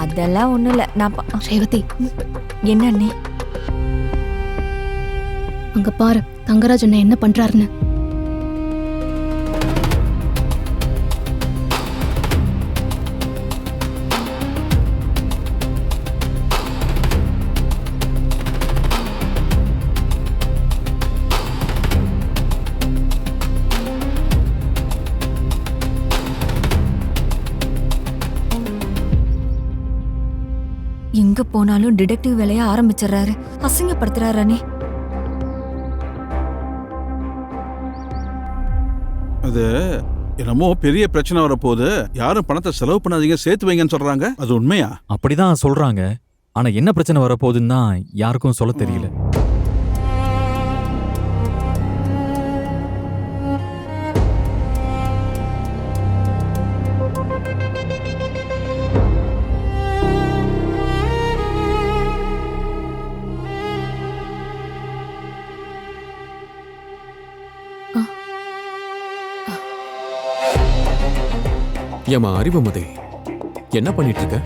அதெல்லாம் ஒண்ணும் இல்ல. நான் ரேவதி, என்ன அண்ணே? அங்க பாரு தங்கராஜ் அண்ணன் என்ன பண்றாருன்னு. எங்க போனாலும் டிடெக்டிவ் வேலைய ஆரம்பிச்சிடறாரு. அசிங்கப்படுத்துறாரு அண்ணே. அது என்னமோ பெரிய பிரச்சனை வரப்போகுது, யாரும் பணத்தை செலவு பண்ணாதீங்க, சேர்த்து வைங்கன்னு சொல்றாங்க. அது உண்மையா? அப்படிதான் சொல்றாங்க. ஆனா என்ன பிரச்சனை வரப்போகுதுன்னு தான் யாருக்கும் சொல்ல தெரியல. ஏமா அறிவுமதி, என்ன பண்ணிட்டு இருக்க?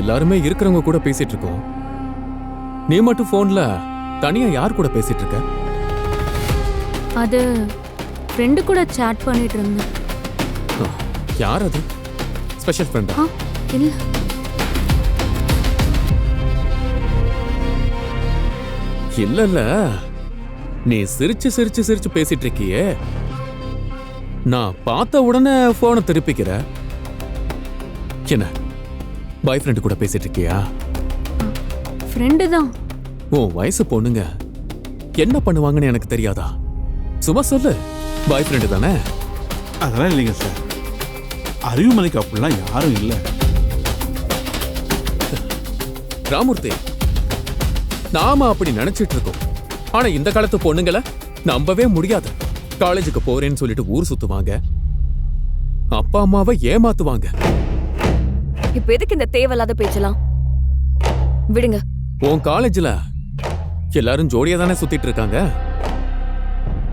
எல்லாருமே இருக்கிறவங்க கூட பேசிட்டு இருக்கோம், நீ மட்டும் போன்ல தனியா யார் கூட பேசிட்டு இருக்க? அது ஃப்ரெண்டு கூட சாட் பண்ணிட்டு இருந்தேன். யார் அது? ஸ்பெஷல் ஃப்ரெண்டா? இல்ல. இல்ல, நீ சிரிச்சு சிரிச்சு சிரிச்சு பேசிட்டு இருக்கியே, நான் பார்த்த உடனே போனை திருப்பிக்கிற. என்ன பாய் ஃப்ரெண்டு கூட பேசிட்டு இருக்கியா? ஃப்ரெண்டு தான். உன் வயசு பொண்ணுங்க என்ன பண்ணுவாங்கன்னு எனக்கு தெரியாதா? சும்மா சொல்லு, பாய் ஃப்ரெண்டு தானே? அதெல்லாம் இல்லைங்க சார், அறிவுமதிக்கு அப்படிலாம் யாரும் இல்லை. ராமூர்த்தி, நாம அப்படி நினைச்சிட்டு இருக்கோம், ஆனா இந்த காலத்து பொண்ணுங்களை நம்பவே முடியாது. காலேஜுக்கு போறேன்னு சொல்லிட்டு ஊர் சுத்துவாங்க, அப்பா அம்மாவை ஏமாத்துவாங்க. இப்ப எதுக்கு இந்த தேவையில்லாத பேச்சலாம்? விடுங்க. உன் காலேஜ்ல எல்லாரும் ஜோடியா தானே சுத்திட்டு இருக்காங்க,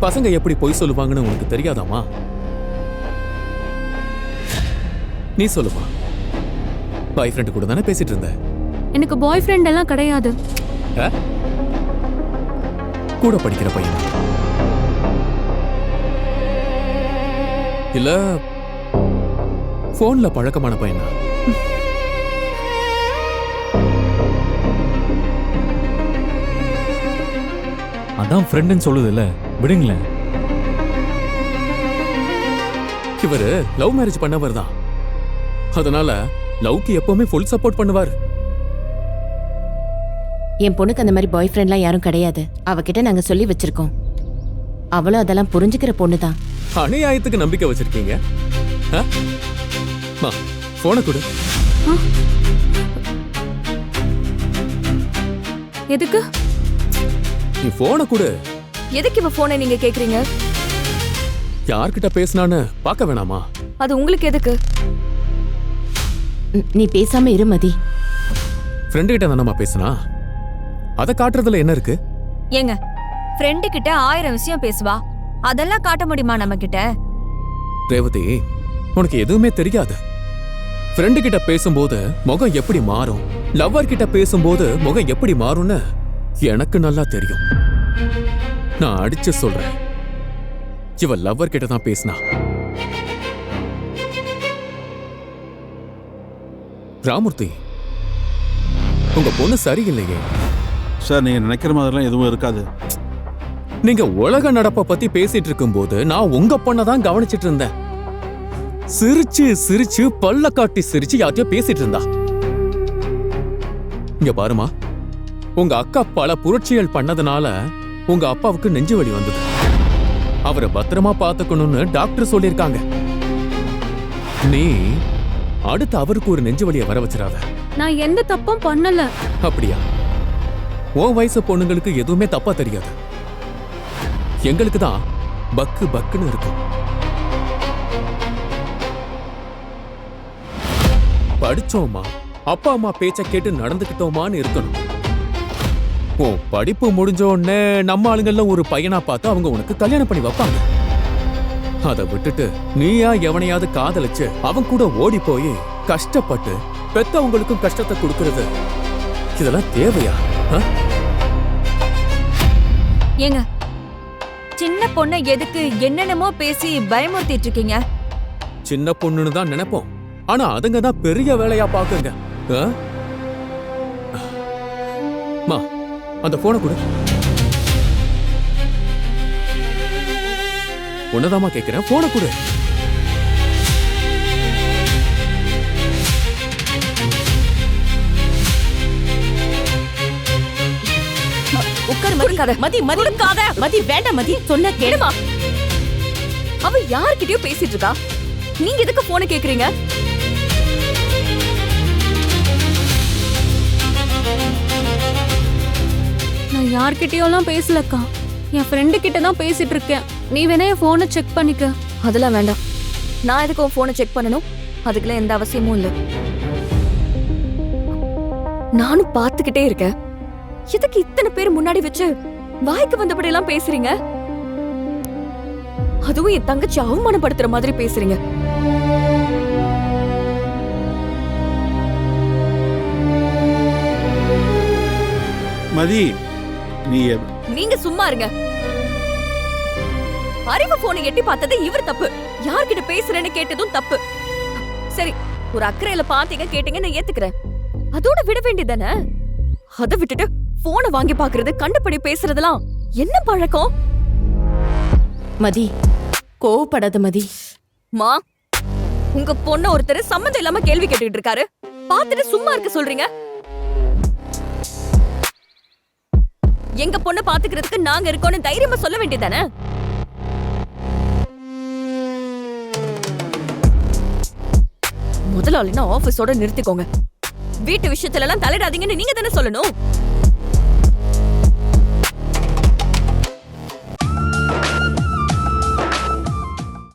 பசங்க எப்படி பொய் சொல்லுவாங்கன்னு உனக்கு தெரியாதாமா? நீ சொல்லுமா, பாய் ஃப்ரெண்டு கூட தானே பேசிட்டு இருந்த? எனக்கு பாய் ஃப்ரெண்ட் எல்லாம் கிடையாது. கூட படிக்கிற பையன் இல்ல போன்ல பழக்கமான பையனா? அதான் ஃப்ரெண்டுன்னு சொல்லுதுல்ல, விடுங்களேன். இவரு லவ் மேரேஜ் பண்ணவர் தான், அதனால லவ்க்கு எப்பவுமே ஃபுல் சப்போர்ட் பண்ணுவார். என் பொண்ணுக்கு அந்த மாதிரி பாய் ஃப்ரெண்ட்லாம் யாரும் கிடையாது. அவகிட்ட நாங்க சொல்லி வச்சிருக்கோம். அவளும் அதெல்லாம் புரிஞ்சுக்கிற பொண்ணுதான். அநியாயத்துக்கு நம்பிக்கை வச்சிருக்கீங்க. போன கொடு. எதுக்கு? நீ போன கொடு. எதுக்கு இப்ப போனை நீங்க கேக்குறீங்க? யார்கிட்ட பேசினான்னு பார்க்க வேணாமா? அது உங்களுக்கு எதுக்கு? நீ பேசாம இரு மதி. ஃப்ரெண்டு கிட்ட தானமா பேசினா, அதை காட்டுறதுல என்ன இருக்கு? ஏங்க, ஃப்ரெண்டு கிட்ட 1000 விஷயம் பேசுவா, அதெல்லாம் காட்ட முடியுமா நம்ம கிட்ட? ரேவதி, உனக்கு எதுவுமே தெரியாது. ஃப்ரெண்டு கிட்ட பேசும்போது முகம் எப்படி மாறும், லவ்வர் கிட்ட பேசும்போது முகம் எப்படி மாறும்னு எனக்கு நல்லா தெரியும். நான் அடிச்சு சொல்றேன், இவ லவ்வர் கிட்ட தான் பேசினா. ராமூர்த்தி, உங்க பொண்ணு சரியில்லையே. சார், நீங்க நினைக்கிற மாதிரிலாம் எதுவும் இருக்காது. நீங்க உலக நடப்பை பத்தி பேசிட்டு இருக்கும்போது நான் உங்க பொண்ணை தான் கவனிச்சிட்டு இருந்தேன். சிரிச்சு சிரிச்சு பல்ல காட்டி சிரிச்சு யார்கிட்டயோ பேசிட்டு இருந்தா. இங்க பாருமா, உங்க அக்கா பல புரட்சிகள் பண்ணதுனால உங்க அப்பாவுக்கு நெஞ்சு வலி வந்தது. அவரை பத்திரமா பாத்துக்கணும்னு டாக்டர் சொல்லியிருக்காங்க. நீ அடுத்து அவருக்கு ஒரு நெஞ்சு வலியை வர வச்சிடாத. நான் எந்த தப்பும் பண்ணல. அப்படியா? உன் வயசு பொண்ணுங்களுக்கு எதுவுமே தப்பா தெரியாது, எங்களுக்கு தான் பக்கு பக்குன்னு இருக்கும். படிச்சோமா, அப்பா அம்மா பேச்ச கேட்டு நடந்துக்கிட்டோமான்னு இருக்கணும். உன் படிப்பு முடிஞ்ச உடனே நம்ம ஆளுங்கெல்லாம் ஒரு பையனா பார்த்து அவங்க உனக்கு கல்யாணம் பண்ணி வைப்பாங்க. அதை விட்டுட்டு நீயா எவனையாவது காதலிச்சு அவன் கூட ஓடி போய் கஷ்டப்பட்டு பெத்தவங்களுக்கும் கஷ்டத்தை கொடுக்கறது இதெல்லாம் தேவையா? ஏங்க, சின்ன பொண்ணை எதுக்கு என்னென்னமோ பேசி பயமுறுத்திட்டு இருக்கீங்க? சின்ன பொண்ணுன்னு தான் நினைப்போம், ஆனா அதுங்க தான் பெரிய வேலையா பாக்குங்க. மா, அந்த போனை கொடு. உன்னதாமா கேக்குறேன், போனை கொடு. உட்காரு மதி. மதி மதி மதி வேண்டாம் மதி, சொன்ன கேளுமா. அவ யார்கிட்டயோ பேசிட்டு இருக்கா, நீங்க எதுக்கு போன கேக்குறீங்க? நான் யார்கிட்டயோலாம் பேசலக்கா, என் ஃப்ரெண்டு கிட்ட தான் பேசிட்டு இருக்கேன். நீ வேணா என் போனை செக் பண்ணிக்க. அதெல்லாம் வேண்டாம். நான் எதுக்கு உன் போனை செக் பண்ணணும்? அதுக்கெல்லாம் எந்த அவசியமும் இல்ல. நானும் பார்த்துக்கிட்டே இருக்கேன். எதுக்கு இத்தனை பேர் முன்னாடி வச்சு வாய்க்கு வந்தபடி எல்லாம் பேசுறீங்க? அதுவும் என் தங்கச்சி அவமானப்படுத்துற மாதிரி பேசுறீங்க. மதி, நீங்க சும்மா இருங்க. அறிவு போனை எட்டி பார்த்தது இவர் தப்பு, யார்கிட்ட பேசுறேன்னு கேட்டதும் தப்பு. சரி, ஒரு அக்கறையில பாத்தீங்க கேட்டீங்க, நான் ஏத்துக்கிறேன். அதோட விட வேண்டியதானே? அதை விட்டுட்டு போனை வாங்கி பாக்குறது, கண்டுபடி பேசுறதெல்லாம் என்ன பழக்கம்? மதி, கோவப்படாத மதி. மா, உங்க பொண்ண ஒருத்தர் சம்மந்தம் இல்லாம கேள்வி கேட்டுட்டு இருக்காரு, பாத்துட்டு சும்மா இருக்க சொல்றீங்க? எங்க பொண்ணை பாத்துக்கிறதுக்கு நாங்க இருக்கோம்னு தைரியமா சொல்ல வேண்டியதானே? முதலாளினா ஆபீஸோட நிறுத்திக்கோங்க. வீட்டு விஷயத்துல எல்லாம் தலையிடாதீங்கன்னு நீங்க தானே சொல்லணும்.